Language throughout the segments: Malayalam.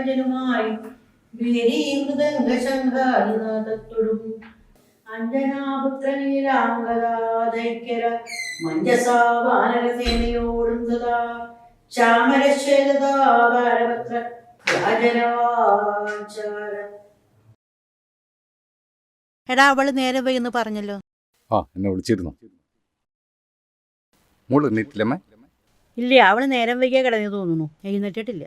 പങ്കജനുമായി വീരീമൃദംഗശംഖാദിനാദത്തോടും അഞ്ജനാപുത്രനീലാംഗദാധൈക്യര മഞ്ജസാ വാനരസേനയോടും സദാ ചാമരശ്വേതദാകാരപത്ര രാജരാചാര. എടാ അവള് നേരെ വൈകുന്നു പറഞ്ഞല്ലോ. എന്നെ വിളിച്ചിരുന്നു. മോള് എണ്ണീറ്റില്ലമ്മേ? ഇല്ല, അവള് നേരം വൈകിയ കിടന്നു തോന്നുന്നു, എഴുന്നേറ്റിട്ടില്ല.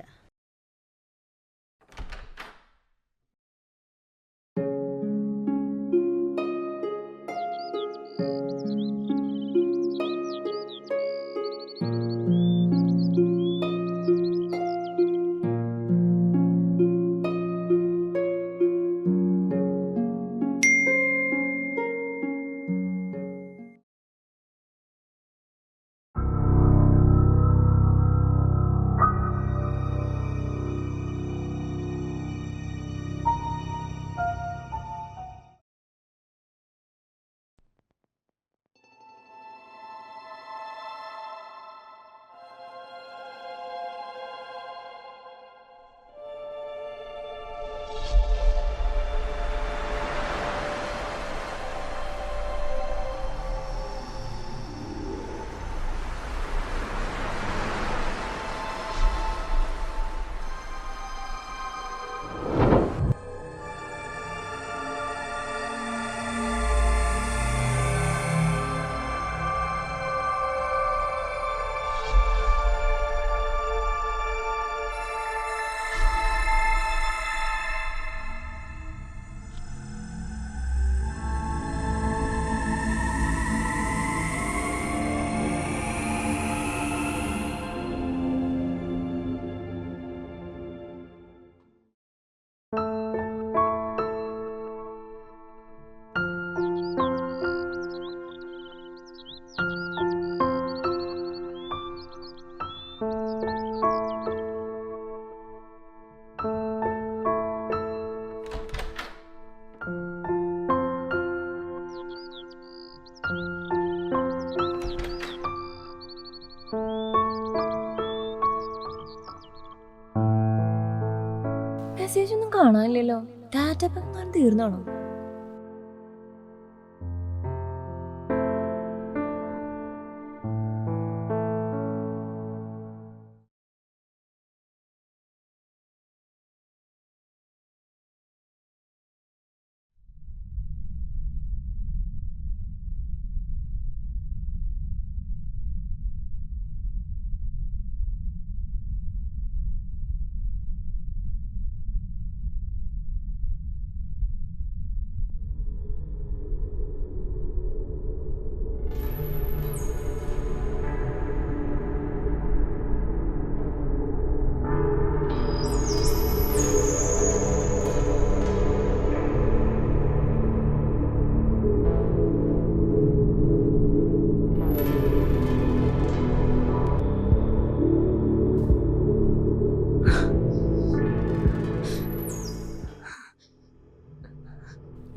മെസ്സേജ് ഒന്നും കാണാനില്ലല്ലോ. Data pack തീർന്നാണോ?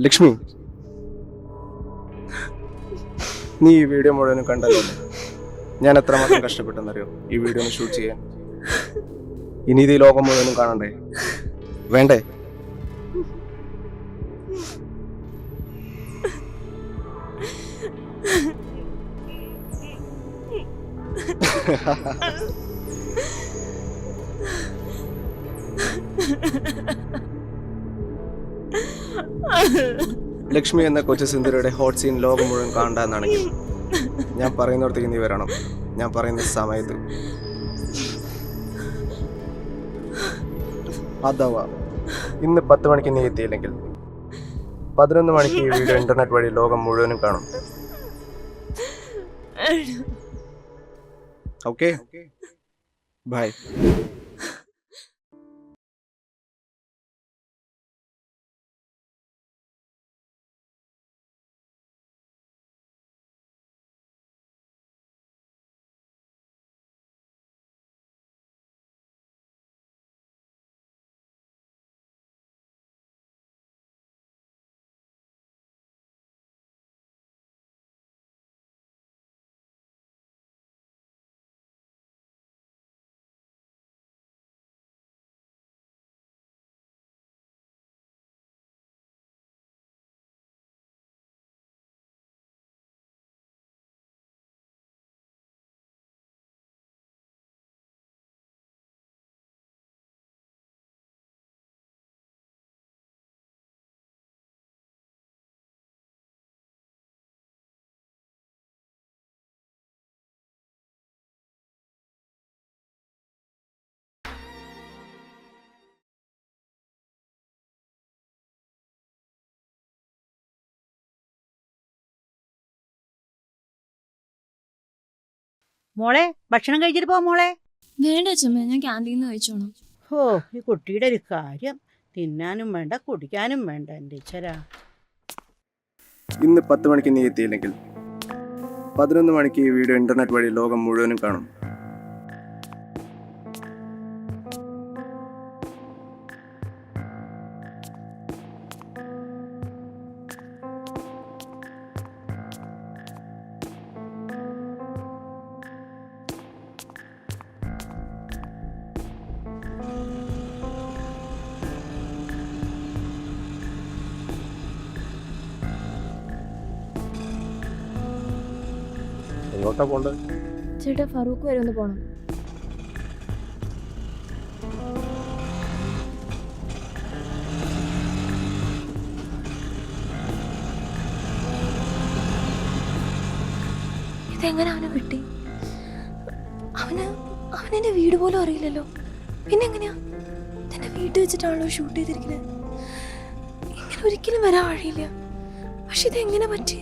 ലക്ഷ്മി, നീ ഈ വീഡിയോ മുഴുവനും കണ്ടല്ലോ. ഞാൻ എത്രമാത്രം കഷ്ടപ്പെട്ടെന്നറിയോ ഈ വീഡിയോ ഒന്ന് ഷൂട്ട് ചെയ്യാൻ. ഇനി ഇത് ഈ ലോകം മുഴുവനും കാണണ്ടേ? വേണ്ടേ? ലക്ഷ്മി എന്ന കൊച്ചു സുന്ദരിയുടെ ഹോട്ട് സീൻ ലോകം മുഴുവൻ കാണണ്ടെന്നാണെങ്കിൽ ഞാൻ പറയുന്നിടത്തേക്ക് നീ വരണം. ഞാൻ പറയുന്ന സമയത്ത്. അഥവാ ഇന്ന് 10 മണിക്ക് നീ എത്തിയില്ലെങ്കിൽ 11 മണിക്ക് ഈ വീഡിയോ ഇന്റർനെറ്റ് വഴി ലോകം മുഴുവനും കാണും. Okay, bye. മോളെ ഭക്ഷണം കഴിച്ചിട്ട് പോ മോളെ. വേണ്ട അച്ഛമ്മ, ഞാൻ ക്യാൻറ്റീനിൽ കഴിച്ചോണം. ഓ ഈ കുട്ടിയുടെ ഒരു കാര്യം, തിന്നാനും വേണ്ട കുടിക്കാനും വേണ്ട എൻ്റെ ഈശ്വരാ. ഇന്ന് 10 മണിക്ക് നീ എത്തിയില്ലെങ്കിൽ 11 മണിക്ക് ഈ വീഡിയോ ഇന്റർനെറ്റ് വഴി ലോകം മുഴുവനും കാണും. എങ്ങോട്ടാ പോണ്ടത്? ചേട്ടാ ഫറൂഖ് വരെ ഒന്ന് പോണം. ഇതെങ്ങനെ അവനെ കിട്ടി? അവനെന്റെ വീട് പോലും അറിയില്ലല്ലോ. പിന്നെ എങ്ങനെയാ എന്റെ വീട്ടിൽ വെച്ചിട്ടാണല്ലോ ഷൂട്ട് ചെയ്തിരിക്കുന്നത്? ഇങ്ങനെ ഒരിക്കലും വരാൻ വഴിയില്ല. പക്ഷെ ഇതെങ്ങനെ പറ്റി?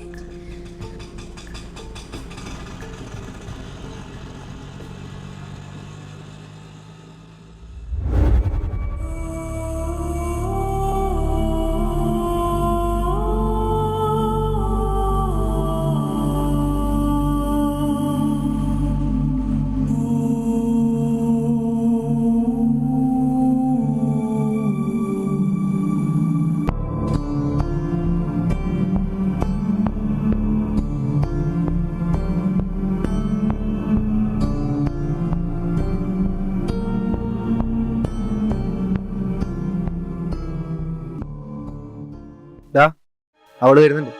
അവള് വരുന്നുണ്ട്.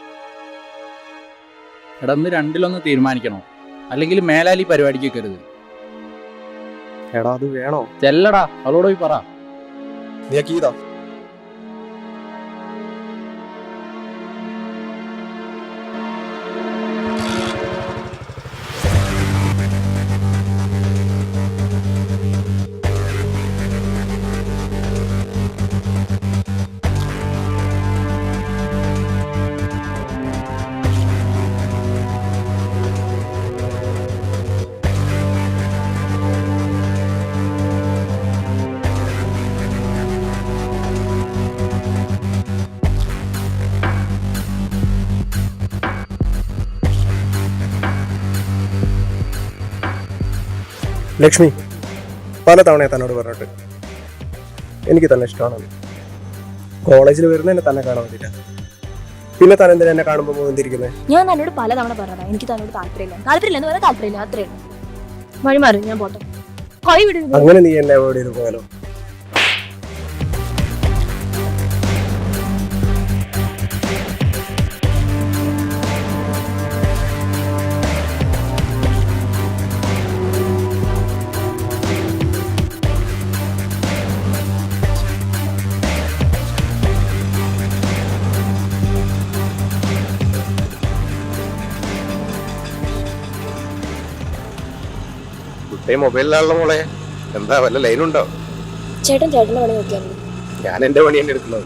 എടാ ഒന്ന് രണ്ടിലൊന്ന് തീരുമാനിക്കണോ, അല്ലെങ്കിൽ മേലാലി പരിപാടിക്ക് വെക്കരുത്. എടാ അത് വേണോ? ചെല്ലടാ, അവളോട് പോയി പറ. നീ കീതാ. ലക്ഷ്മി, പലതവണ തന്നോട് പറഞ്ഞിട്ട് എനിക്ക് തന്നെ ഇഷ്ടമാണ്. കോളേജിൽ വരുന്നതന്നെ തന്നെ കാണാൻ വേണ്ടിയില്ല. പിന്നെ താൻ എന്തിനാ എന്നെ കാണുമ്പോൾ മുതിരിക്കുന്നത്? ഞാൻ തന്നോട് പലതവണ പറഞ്ഞതാ എനിക്ക് തന്നോട് താല്പര്യമില്ല എന്ന് പറയാൻ താല്പര്യമില്ല, അത്രേ ഉള്ളൂ. വഴി മാറി, ഞാൻ പോട്ടെ. കൈ വിടുന്നു. അങ്ങനെ നീ എന്നെ അവോയ്ഡ് ചെയ്ത് പോയാലോ? മൊബൈലിലാണല്ലോ മോളെ. എന്താ വല്ല ലൈനുണ്ടോ? ചേട്ടന്റെ പണി നോക്കിയാൽ മതി. ഞാൻ എന്റെ പണി തന്നെ എടുക്കുന്നത്.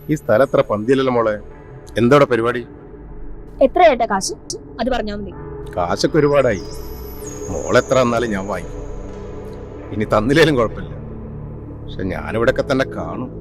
ഈ സ്ഥലം എത്ര പന്തിയല്ലല്ലോ മോളെ. എന്തോടെ പരിപാടി? എത്ര ചേട്ടാ കാശ്? അത് പറഞ്ഞാൽ മതി. കാശൊക്കെ ഒരുപാടായി. മോളെത്ര വന്നാലും ഞാൻ വാങ്ങിക്കും. ഇനി തന്നില്ലേലും കുഴപ്പമില്ല. പക്ഷെ ഞാനിവിടെയൊക്കെ തന്നെ കാണും.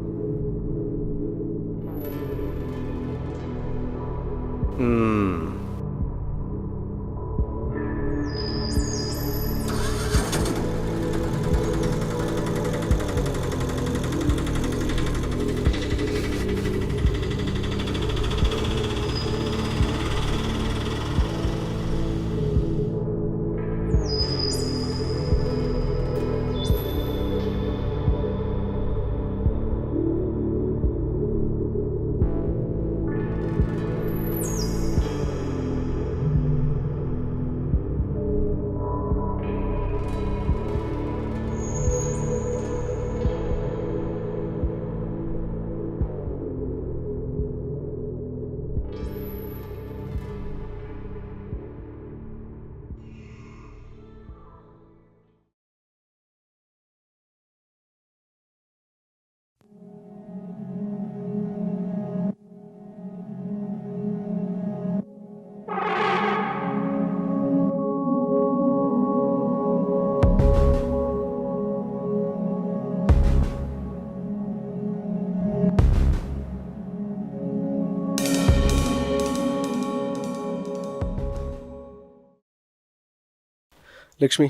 ലക്ഷ്മി,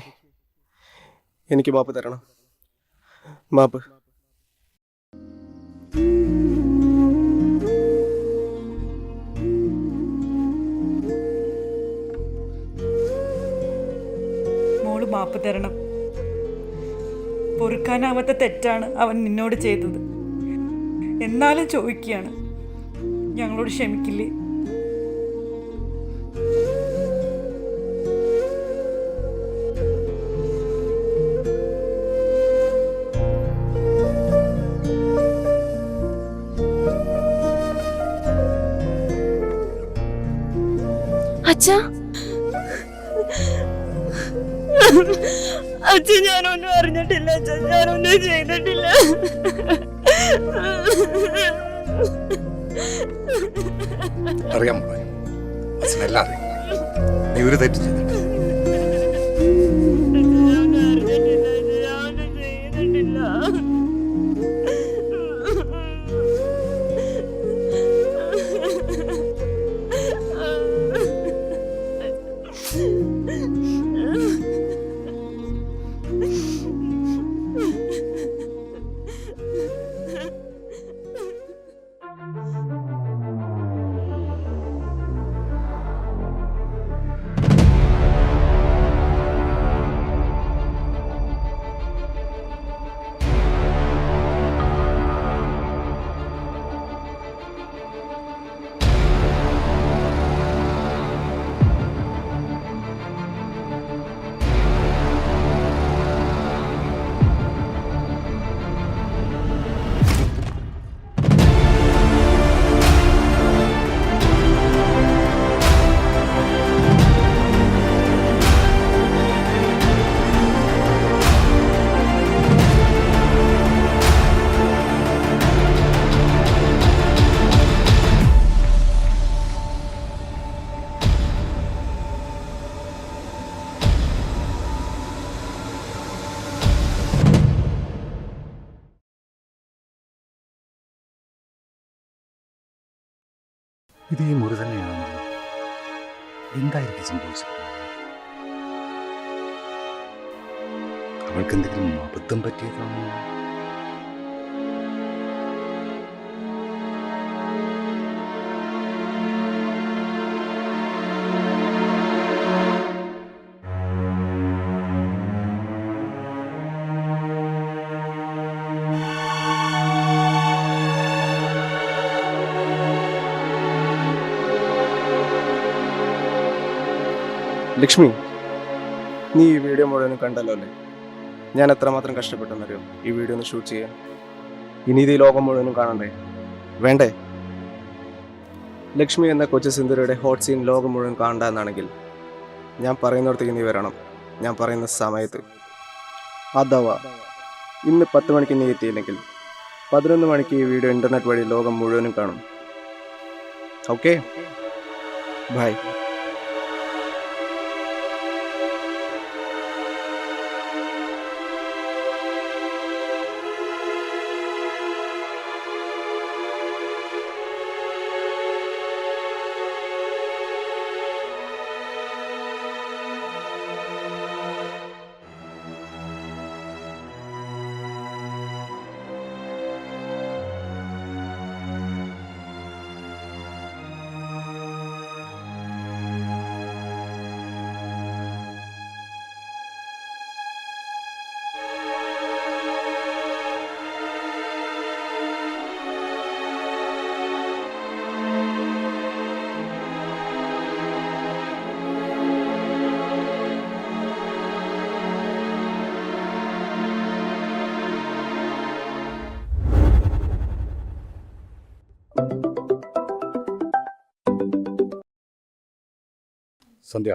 എനിക്ക് മാപ്പ് തരണം. മാപ്പ്. മോള് മാപ്പ് തരണം. പൊറുക്കാനാവാത്ത തെറ്റാണ് അവൻ നിന്നോട് ചെയ്തത്. എന്നാലും ചോദിക്കുകയാണ്, ഞങ്ങളോട് ക്ഷമിക്കില്ലേ? അച്ഛാ, അച്ഛൻ ഞാനൊന്നും അറിഞ്ഞിട്ടില്ല. അച്ഛൻ ഞാനൊന്നും ചെയ്തിട്ടില്ല. അറിയാൻ അച്ഛനെല്ലാം അറിയാം. നീ ഒരു തെറ്റ് ചെയ്തിട്ട് ഇത് ഈ മുറി തന്നെയാണല്ലോ. എന്തായിരിക്കും സംഭവിച്ചത്? അവൾക്ക് എന്തെങ്കിലും അബദ്ധം പറ്റിയതാണോ? ലക്ഷ്മി, നീ ഈ വീഡിയോ മുഴുവനും കണ്ടല്ലോ അല്ലേ? ഞാൻ എത്രമാത്രം കഷ്ടപ്പെട്ടെന്നറിയോ ഈ വീഡിയോ ഒന്ന് ഷൂട്ട് ചെയ്യാൻ. ഇനി ഇത് ഈ ലോകം മുഴുവനും കാണണ്ടേ? വേണ്ടേ? ലക്ഷ്മി എന്ന കൊച്ചു സിന്ദൂരയുടെ ഹോട്ട് സീൻ ലോകം മുഴുവൻ കാണണ്ട എന്നാണെങ്കിൽ ഞാൻ പറയുന്നിടത്തേക്ക് നീ വരണം. ഞാൻ പറയുന്ന സമയത്ത്. അഥവാ ഇന്ന് 10 മണിക്ക് നീ എത്തിയില്ലെങ്കിൽ 11 മണിക്ക് ഈ വീഡിയോ ഇൻ്റർനെറ്റ് വഴി ലോകം മുഴുവനും കാണും. Okay, by. സന്ധ്യ,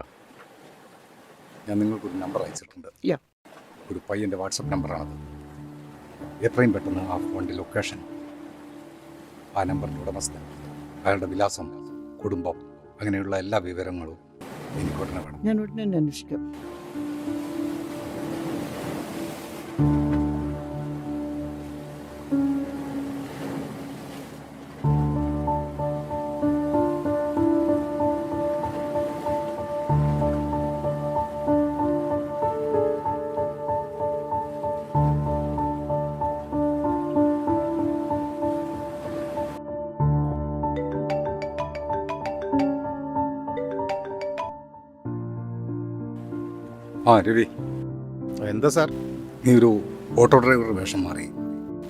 ഞാൻ നിങ്ങൾക്കൊരു നമ്പർ അയച്ചിട്ടുണ്ട്. ഒരു പയ്യൻ്റെ വാട്സപ്പ് നമ്പറാണത്. എത്രയും പെട്ടെന്ന് ആ ഫോണിൻ്റെ ലൊക്കേഷൻ, ആ നമ്പറിൻ്റെ ഉടമസ്ഥൻ, അയാളുടെ വിലാസം, കുടുംബം, അങ്ങനെയുള്ള എല്ലാ വിവരങ്ങളും എനിക്ക് ഉടനെ വേണം. ഞാൻ ഉടനെ തന്നെ അന്വേഷിക്കാം. ആ രവി, എന്താ സാർ? നീ ഒരു ഓട്ടോ ഡ്രൈവർ വേഷം മാറി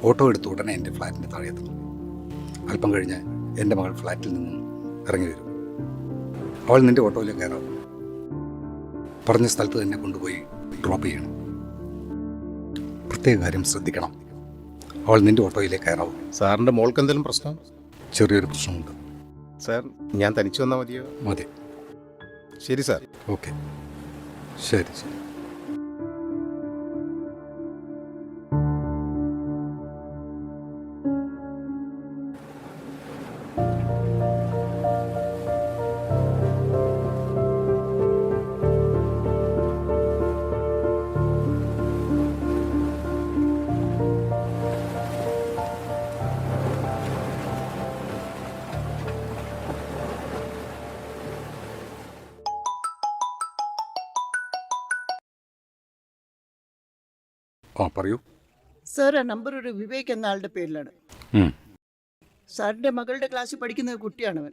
ഓട്ടോ എടുത്ത് ഉടനെ എൻ്റെ ഫ്ലാറ്റിൻ്റെ താഴെ എത്തണം. അല്പം കഴിഞ്ഞ് എൻ്റെ മകൾ ഫ്ലാറ്റിൽ നിന്നും ഇറങ്ങി വരും. അവൾ നിൻ്റെ ഓട്ടോയിൽ കയറാം. പറഞ്ഞ സ്ഥലത്ത് തന്നെ കൊണ്ടുപോയി ഡ്രോപ്പ് ചെയ്യണം. പ്രത്യേക കാര്യം ശ്രദ്ധിക്കണം, അവൾ നിൻ്റെ ഓട്ടോയിലേക്ക് കയറാവും. സാറിൻ്റെ മോൾക്ക് എന്തെങ്കിലും പ്രശ്നം? ചെറിയൊരു പ്രശ്നമുണ്ട്. സാർ, ഞാൻ തനിച്ച് വന്നാൽ മതിയോ? മതി. ശരി സാർ. ഓക്കെ, ശരി ശരി. ആ പറയൂ. സാർ, ആ നമ്പർ ഒരു വിവേക് എന്ന ആളുടെ പേരിലാണ്. സാറിൻ്റെ മകളുടെ ക്ലാസ്സിൽ പഠിക്കുന്ന ഒരു കുട്ടിയാണവൻ.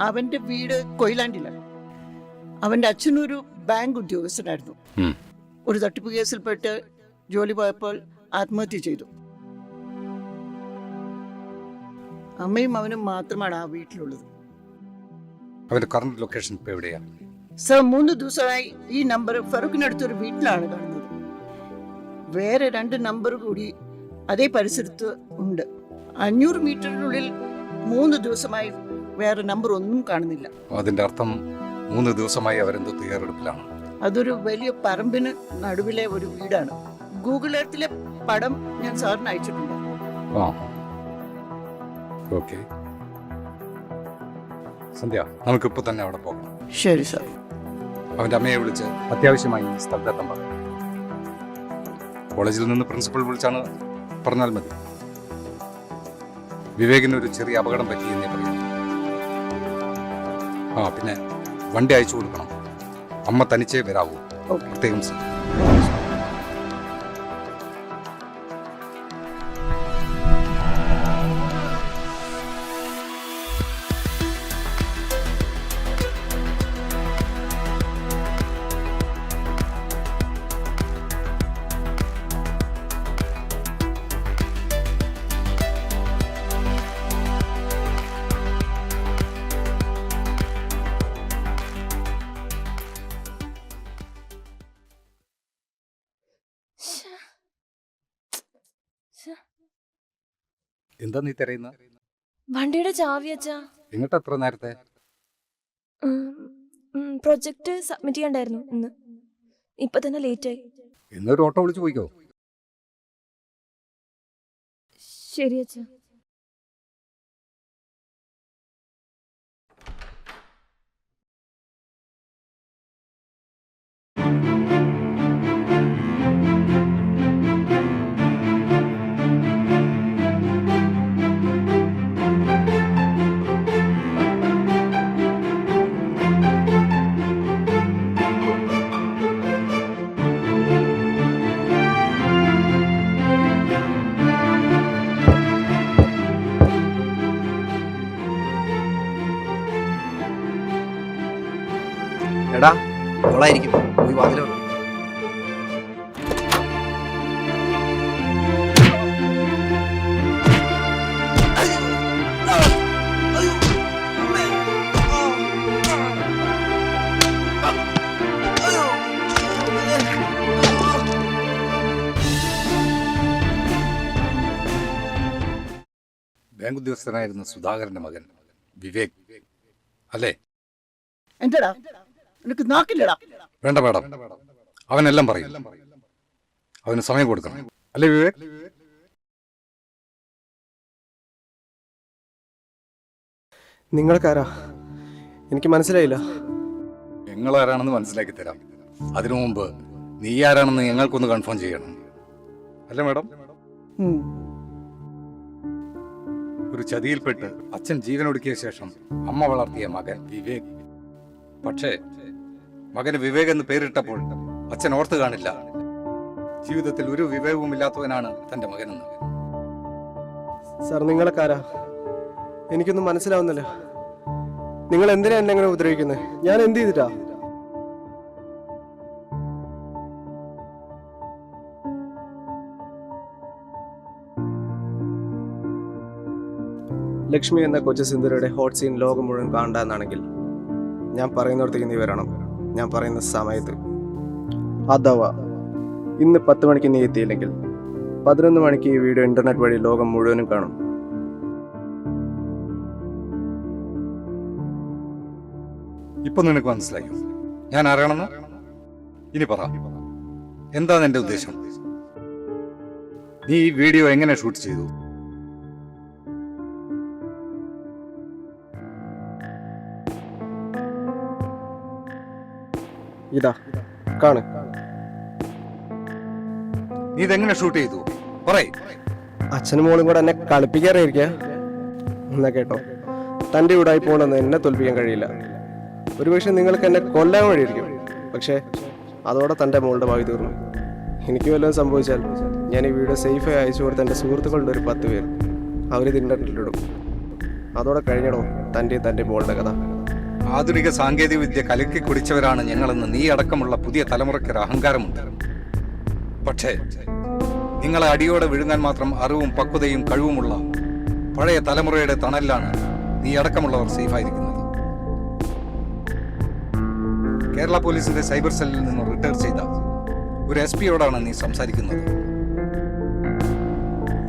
അവൻ്റെ വീട് കൊയിലാണ്ടിലാണ്. അവൻ്റെ അച്ഛനൊരു ബാങ്ക് ഉദ്യോഗസ്ഥനായിരുന്നു. ഒരു തട്ടിപ്പ് കേസിൽപ്പെട്ട് ജോലി പോയപ്പോൾ ആത്മഹത്യ ചെയ്തു. അമ്മയും അവനും മാത്രമാണ് ആ വീട്ടിലുള്ളത്. അവൻ്റെ കറണ്ട് ലൊക്കേഷൻ ഇപ്പോൾ എവിടെയാണ്? സർ, 3 ദിവസമായി ഈ നമ്പർ ഫറൂഖിനടുത്തൊരു വീട്ടിലാണ് കാണുന്നത്. വേറെ 2 നമ്പർ കൂടി അതേ പരിസരത്ത് ഉണ്ട്. 500 മീറ്ററിനുള്ളിൽ 3 ദിവസമായി വേറെ നമ്പർ ഒന്നും കാണുന്നില്ല. അതിൻ്റെ അർത്ഥം 3 ദിവസമായി അവരെന്തോ തയ്യാറെടുപ്പിലാണ്. അതൊരു വലിയ പറമ്പിന് നടുവിലെ ഒരു വീടാണ്. ഗൂഗിൾ എർത്തിലെ പടം ഞാൻ സാറിന് അയച്ചിട്ടുണ്ട്. ആ ഓക്കെ സന്ധ്യ, നമുക്കിപ്പോൾ തന്നെ അവിടെ പോകണം. ശരി സാർ. അവൻ്റെ അമ്മയെ വിളിച്ച് അത്യാവശ്യമായി ഈ സ്ഥലത്തെത്താൻ പറഞ്ഞു. കോളേജിൽ നിന്ന് പ്രിൻസിപ്പൽ വിളിച്ചാണ് പറഞ്ഞാൽ മതി. വിവേകിന് ഒരു ചെറിയ അപകടം പറ്റിയെന്നേ പറയും. ആ പിന്നെ വണ്ടി അയച്ചു കൊടുക്കണം. അമ്മ തനിച്ചേ വരാവൂ. പ്രത്യേകം ശ്രദ്ധിക്കും. എന്താ നീ തിരയുന്ന? വണ്ടിയുടെ ചാവി അച്ഛാ. എങ്ങോട്ട് എത്ര നേരത്തെ? പ്രൊജക്ട് സബ്മിറ്റ് ചെയ്യണ്ടായിരുന്നു ഇന്ന്. ഇപ്പൊ തന്നെ ലേറ്റ് ആയി. എന്നൊരു ഓട്ടോ വിളിച്ചു പോയിക്കോ. ശരി അച്ഛാ. എടാ, അവളായിരിക്കും. പോയി വാതിലോ. ബാങ്ക് ഉദ്യോഗസ്ഥനായിരുന്ന സുധാകരന്റെ മകൻ വിവേക് അല്ലേ? എന്റെടാ, നിനക്ക് നാക്കില്ലടാ. വേണ്ട മേഡം, അവനെല്ലാം പറയും. അവന് സമയം കൊടുക്കണം, അല്ലേ വിവേക്? നിങ്ങൾക്കാരാ? എനിക്ക് മനസ്സിലായില്ല. ഞങ്ങളാരാണെന്ന് മനസ്സിലാക്കി തരാം. അതിനു മുമ്പ് നീ ആരാണെന്ന് ഞങ്ങൾക്കൊന്ന് കൺഫേം ചെയ്യണം, അല്ലേ മേഡം? ഒരു ചതിയിൽപ്പെട്ട് അച്ഛൻ ജീവനൊടുക്കിയ ശേഷം അമ്മ വളർത്തിയ മകൻ വിവേക്. പക്ഷേ മകന് വിവേക് എന്ന് പേരിട്ടപ്പോൾ അച്ഛൻ ഓർത്തു കാണില്ല, ജീവിതത്തിൽ ഒരു വിവേകവും ഇല്ലാത്തവനാണ് തന്റെ മകനെന്ന്. സാർ, നിങ്ങളൊക്കാരാ? എനിക്കൊന്നും മനസ്സിലാവുന്നില്ല. നിങ്ങൾ എന്തിനാ എന്നെ അങ്ങനെ ഉപദ്രവിക്കുന്നത്? ഞാൻ എന്ത് ചെയ്തിട്ടാ? ലക്ഷ്മി എന്ന കൊച്ചു സിന്ധുരയുടെ ഹോട്ട് സീൻ ലോകം മുഴുവൻ കാണണ്ടെന്നാണെങ്കിൽ ഞാൻ പറയുന്നിടത്തേക്ക് നീ വരണം. ഞാൻ പറയുന്ന സമയത്ത്. അഥവാ ഇന്ന് 10 മണിക്ക് നീ എത്തിയില്ലെങ്കിൽ 11 മണിക്ക് ഈ വീഡിയോ ഇന്റർനെറ്റ് വഴി ലോകം മുഴുവനും കാണും. ഇപ്പൊ നിനക്ക് മനസ്സിലായോ ഞാൻ അറിയണമെന്ന്? ഇനി പറ, എന്താ നിന്റെ ഉദ്ദേശം? നീ ഈ വീഡിയോ എങ്ങനെ ഷൂട്ട് ചെയ്തു? ഇതാ കാണ്. നീ ഇതെങ്ങനെ ഷൂട്ട് ചെയ്തു പറയ്. അച്ഛനും മോളും കൂടെ എന്നെ കളിപ്പിക്കാറിയിരിക്കുക. എന്നാ കേട്ടോ, തൻ്റെ വീടായി പോകണമെന്ന് എന്നെ തോൽപ്പിക്കാൻ കഴിയില്ല. ഒരുപക്ഷെ നിങ്ങൾക്ക് എന്നെ കൊല്ലാൻ വഴിയിരിക്കും, പക്ഷേ അതോടെ തൻ്റെ മോളുടെ ഭാവി തീർന്നു. എനിക്ക് വല്ലതും സംഭവിച്ചാൽ ഞാൻ ഈ വീഡിയോ സേഫായി അയച്ചു കൊടുത്ത എൻ്റെ സുഹൃത്തുക്കളുടെ ഒരു 10 പേർ അവരിത് ഇൻ്റർനെറ്റിലിടും. അതോടെ കഴിഞ്ഞടോ തൻ്റെ മോളുടെ കഥ. ആധുനിക സാങ്കേതിക വിദ്യ കലക്കി കുടിച്ചവരാണ് ഞങ്ങളെന്ന് നീ അടക്കമുള്ള പുതിയ തലമുറയ്ക്കൊരു അഹങ്കാരമുണ്ട്. പക്ഷേ നിങ്ങളെ അടിയോടെ വിഴുങ്ങാൻ മാത്രം അറിവും പക്വതയും കഴിവുമുള്ള പഴയ തലമുറയുടെ തണലിലാണ് നീ അടക്കമുള്ളവർ സേഫായിരിക്കുന്നത്. കേരള പോലീസിന്റെ സൈബർ സെല്ലിൽ നിന്ന് റിട്ടയർ ചെയ്ത ഒരു SP യോടാണ് നീ സംസാരിക്കുന്നത്.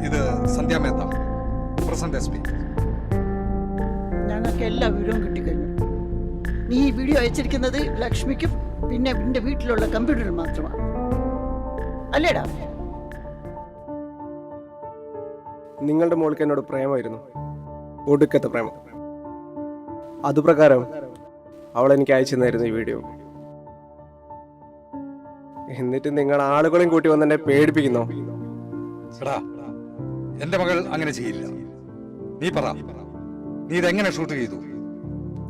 ഇത് സന്ധ്യ മേത്ത, പ്രസന്റ് SP. ഞങ്ങൾക്ക് എല്ലാ വിവരവും കിട്ടിക്കഴിഞ്ഞു. നീ ഈ വീഡിയോ അയച്ചിരിക്കുന്നത് ലക്ഷ്മിക്കും പിന്നെ നിന്റെ വീട്ടിലുള്ള കമ്പ്യൂട്ടറിൽ മാത്രമാണ്, അല്ലേടാ? നിങ്ങളുടെ മോൾക്ക് എന്നോട് പ്രേമമായിരുന്നു, ഒടുക്കത്തെ പ്രേമം. അതുപ്രകാരം അവൾ എനിക്ക് അയച്ചു തന്നായിരുന്നു ഈ വീഡിയോ. എന്നിട്ട് നിങ്ങൾ ആളുകളെയും കൂട്ടി വന്ന് എന്നെ പേടിപ്പിക്കുന്നോ? എടാ, എന്റെ മകൾ അങ്ങനെ ചെയ്യില്ല. നീ പറ, നീ ഇതെങ്ങനെ ഷൂട്ട് ചെയ്തു?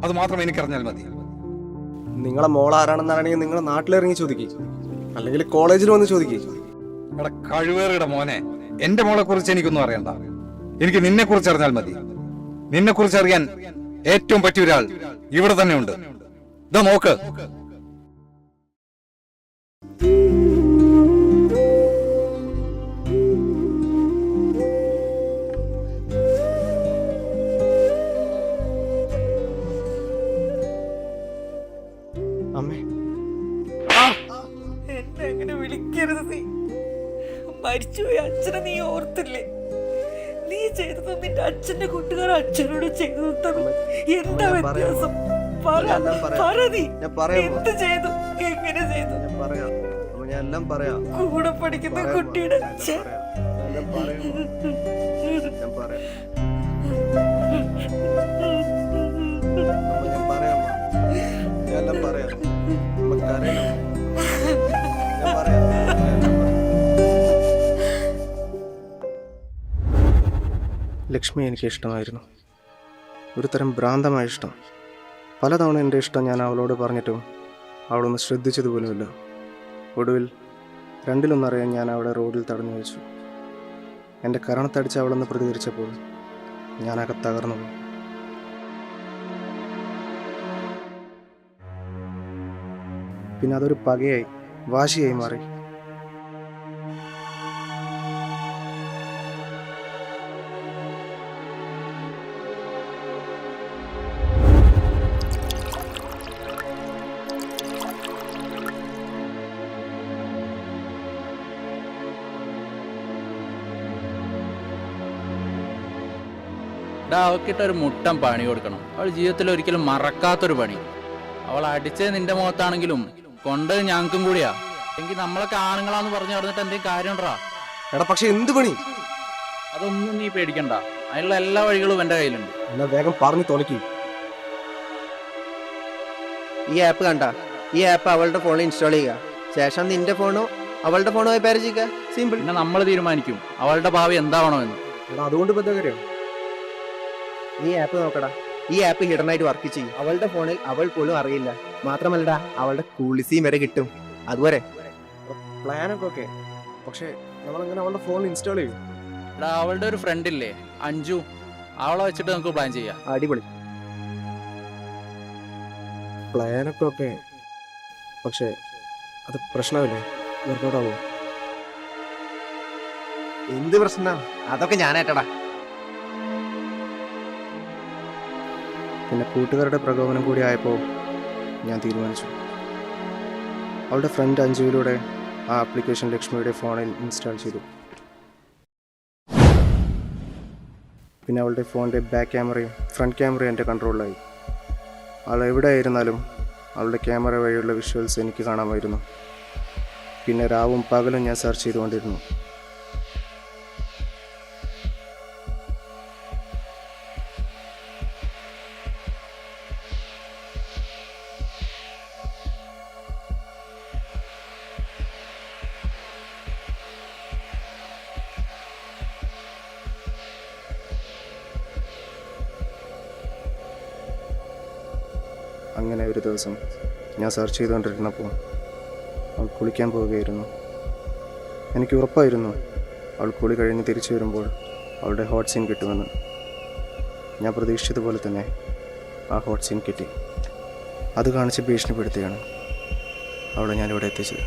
അത് മാത്രം എനിക്കറിഞ്ഞാൽ മതി. നിങ്ങളെ മോൾ ആരാണെന്നാണെങ്കിൽ നിങ്ങളെ നാട്ടിലിറങ്ങി ചോദിക്കുക, അല്ലെങ്കിൽ കോളേജിൽ വന്ന് ചോദിക്കുക. എടാ കഴിവേറിയുടെ മോനെ, എന്റെ മോളെ കുറിച്ച് എനിക്കൊന്നും അറിയണ്ട. എനിക്ക് നിന്നെ കുറിച്ച് അറിഞ്ഞാൽ മതി. നിന്നെ കുറിച്ച് അറിയാൻ ഏറ്റവും പറ്റിയ ഒരാൾ ഇവിടെ തന്നെ ഉണ്ട്. ഇതാ നോക്ക്. അമ്മേ, എന്നെ അങ്ങനെ വിളിക്കരുത്. നീ മരിച്ചുപോയ അച്ഛനെ നീ ഓർത്തില്ലേ? നീ ചെയ്തത് നിന്റെ അച്ഛന്റെ കൂട്ടുകാർ അച്ഛനോട് ചെയ്തു തന്നു. എന്താ വ്യത്യാസം? പറ നീ എന്ത് ചെയ്തു, എങ്ങനെ ചെയ്തു? കൂടെ പഠിക്കുന്ന കുട്ടിയുടെ അച്ഛൻ. ലക്ഷ്മി എനിക്ക് ഇഷ്ടമായിരുന്നു, ഒരു തരം ഭ്രാന്തമായ ഇഷ്ടം. പലതവണ എൻ്റെ ഇഷ്ടം ഞാൻ അവളോട് പറഞ്ഞിട്ടും അവളൊന്ന് ശ്രദ്ധിച്ചതുപോലുമില്ല. ഒടുവിൽ 2-1 ഞാൻ അവളെ റോഡിൽ തടഞ്ഞു വെച്ചു. എൻ്റെ കരണത്തടിച്ച് അവളൊന്ന് പ്രതികരിച്ചപ്പോൾ ഞാനകെ തകർന്നു. പിന്നെ അതൊരു പകയായി, വാശിയായി മാറി. അവക്കിട്ട് ഒരു മുട്ടം പണി കൊടുക്കണം. അവൾ ജീവിതത്തിൽ ഒരിക്കലും മറക്കാത്തൊരു പണി. അവൾ അടിച്ചത് നിന്റെ മുഖത്താണെങ്കിലും കൊണ്ടത് ഞങ്ങൾക്കും കൂടിയാ. എങ്കിൽ നമ്മളൊക്കെ ആണുങ്ങളാന്ന് പറഞ്ഞു പറഞ്ഞിട്ട് എന്തെങ്കിലും കാര്യണ്ടാ? എടാ, പക്ഷെ എന്ത് പണി? അതൊന്നും നീ പേടിക്കണ്ട, അതിനുള്ള എല്ലാ വഴികളും എന്റെ കയ്യിലുണ്ട്. എന്നാ വേഗം പറഞ്ഞു തോന്നിക്കും. ഈ ആപ്പ് കണ്ട, ഈ ആപ്പ് അവളുടെ ഫോണിൽ ഇൻസ്റ്റാൾ ചെയ്യുക. ശേഷം നിന്റെ ഫോണോ അവളുടെ ഫോണോ പേര് ചെയ്യുക. സിമ്പിൾ. പിന്നെ നമ്മൾ തീരുമാനിക്കും അവളുടെ ഭാവി എന്താവണോ എന്ന്. അതുകൊണ്ട് കാര്യം ഈ ആപ്പ് നോക്കടാ. ഈ ആപ്പ് ഹിഡൻ ആയിട്ട് വർക്ക് ചെയ്യും. അവളുടെ ഫോണിൽ അവൾ പോലും അറിയില്ല. മാത്രമല്ലടാ, അവളുടെ കുളിസിയും വരെ കിട്ടും. അതുപോലെ പ്ലാനൊക്കെ ഓക്കെ, പക്ഷെ നമ്മളെങ്ങനെ അവളുടെ ഫോണിൽ ഇൻസ്റ്റാൾ ചെയ്യും? അവളുടെ ഒരു ഫ്രണ്ട് ഇല്ലേ, അഞ്ജു, അവളെ വെച്ചിട്ട് നമുക്ക് പ്ലാൻ ചെയ്യാം. അടിപൊളി. പ്ലാനൊക്കെ ഓക്കെ, പക്ഷെ അത് പ്രശ്നമില്ലേ? വർക്കൗട്ടാവോ? എന്ത് പ്രശ്നം? അതൊക്കെ ഞാനേറ്റടാ. പിന്നെ കൂട്ടുകാരുടെ പ്രകോപനം കൂടി ആയപ്പോൾ ഞാൻ തീരുമാനിച്ചു. അവളുടെ ഫ്രണ്ട് അഞ്ജുവിലൂടെ ആ ആപ്ലിക്കേഷൻ ലക്ഷ്മിയുടെ ഫോണിൽ ഇൻസ്റ്റാൾ ചെയ്തു. പിന്നെ അവളുടെ ഫോണിൻ്റെ ബാക്ക് ക്യാമറയും ഫ്രണ്ട് ക്യാമറയും എൻ്റെ കൺട്രോളിലായി. അവൾ എവിടെ ആയിരുന്നാലും അവളുടെ ക്യാമറ വഴിയുള്ള വിഷ്വൽസ് എനിക്ക് കാണാമായിരുന്നു. പിന്നെ രാവും പകലും ഞാൻ സെർച്ച് ചെയ്തുകൊണ്ടിരുന്നു. അങ്ങനെ ഒരു ദിവസം ഞാൻ സെർച്ച് ചെയ്തുകൊണ്ടിരുന്നപ്പോൾ അവൾ കുളിക്കാൻ പോവുകയായിരുന്നു. എനിക്ക് ഉറപ്പായിരുന്നു അവൾ കുളി കഴിഞ്ഞ് തിരിച്ചു വരുമ്പോൾ അവളുടെ ഹോട്ട് സീൻ കിട്ടുമെന്ന്. ഞാൻ പ്രതീക്ഷിച്ചതുപോലെ തന്നെ ആ ഹോട്ട് സീൻ കിട്ടി. അത് കാണിച്ച് ഭീഷണിപ്പെടുത്തിയാണ് അവളെ ഞാനിവിടെ എത്തിച്ചത്.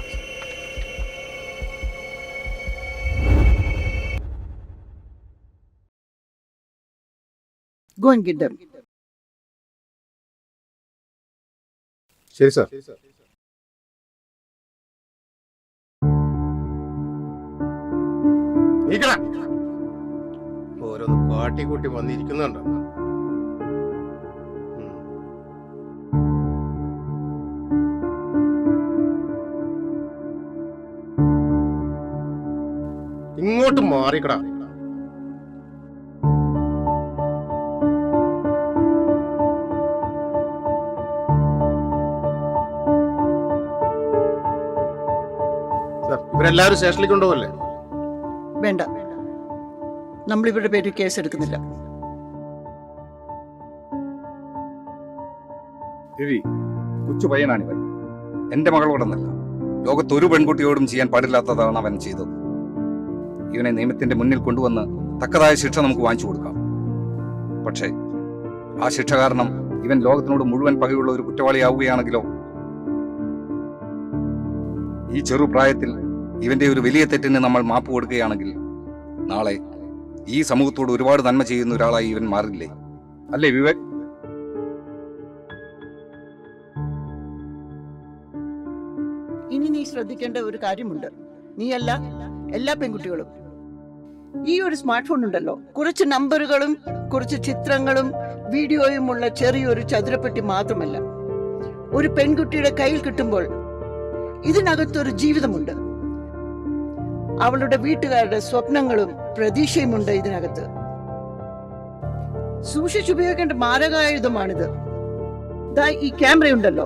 Go and get them. ശരി സാർ. ഓരോന്ന് കാട്ടിക്കൂട്ടി വന്നിരിക്കുന്നുണ്ടോ? ഇങ്ങോട്ട് മാറിക്കടാ. ഇവരെല്ലാവരും സ്റ്റേഷനിലേക്ക് കൊണ്ടുപോകല്ലേ? വേണ്ട, നമ്മളിവരുടെ പേരിൽ കേസ് എടുക്കുന്നില്ല. രവി, കൊച്ചു പയ്യനാണിവൻ. എൻ്റെ മകളോടൊന്നല്ല, ലോകത്തൊരു പെൺകുട്ടിയോടും ചെയ്യാൻ പാടില്ലാത്തതാണ് അവൻ ചെയ്തത്. ഇവനെ നിയമത്തിന്റെ മുന്നിൽ കൊണ്ടുവന്ന് തക്കതായ ശിക്ഷ നമുക്ക് വാങ്ങിച്ചു കൊടുക്കാം. പക്ഷേ ആ ശിക്ഷ കാരണം ഇവൻ ലോകത്തിനോട് മുഴുവൻ പകയുള്ള ഒരു കുറ്റവാളിയാവുകയാണെങ്കിലോ? ഈ ചെറുപ്രായത്തിൽ ഇവന്റെ ഒരു വലിയ തെറ്റിന് നമ്മൾ മാപ്പ് കൊടുക്കുകയാണെങ്കിൽ നാളെ ഈ സമൂഹത്തോട് ഒരുപാട് നന്മ ചെയ്യുന്ന ഒരാളായി ഇവൻ മാറില്ലേ? അല്ലേ വിവേക്? ഇനി നീ ശ്രദ്ധിക്കേണ്ട ഒരു കാര്യമുണ്ട്. നീയല്ല, എല്ലാ പെൺകുട്ടികളും. ഈ ഒരു സ്മാർട്ട് ഫോൺ ഉണ്ടല്ലോ, കുറച്ച് നമ്പറുകളും കുറച്ച് ചിത്രങ്ങളും വീഡിയോയുമുള്ള ചെറിയൊരു ചതുരപ്പെട്ടി മാത്രമല്ല. ഒരു പെൺകുട്ടിയുടെ കയ്യിൽ കിട്ടുമ്പോൾ ഇതിനകത്തൊരു ജീവിതമുണ്ട്. അവളുടെ വീട്ടുകാരുടെ സ്വപ്നങ്ങളും പ്രതീക്ഷയുമുണ്ട് ഇതിനകത്ത്. സൂക്ഷിച്ചുപയോഗിക്കേണ്ട മാരകായുധമാണിത്. ഈ ക്യാമറയുണ്ടല്ലോ,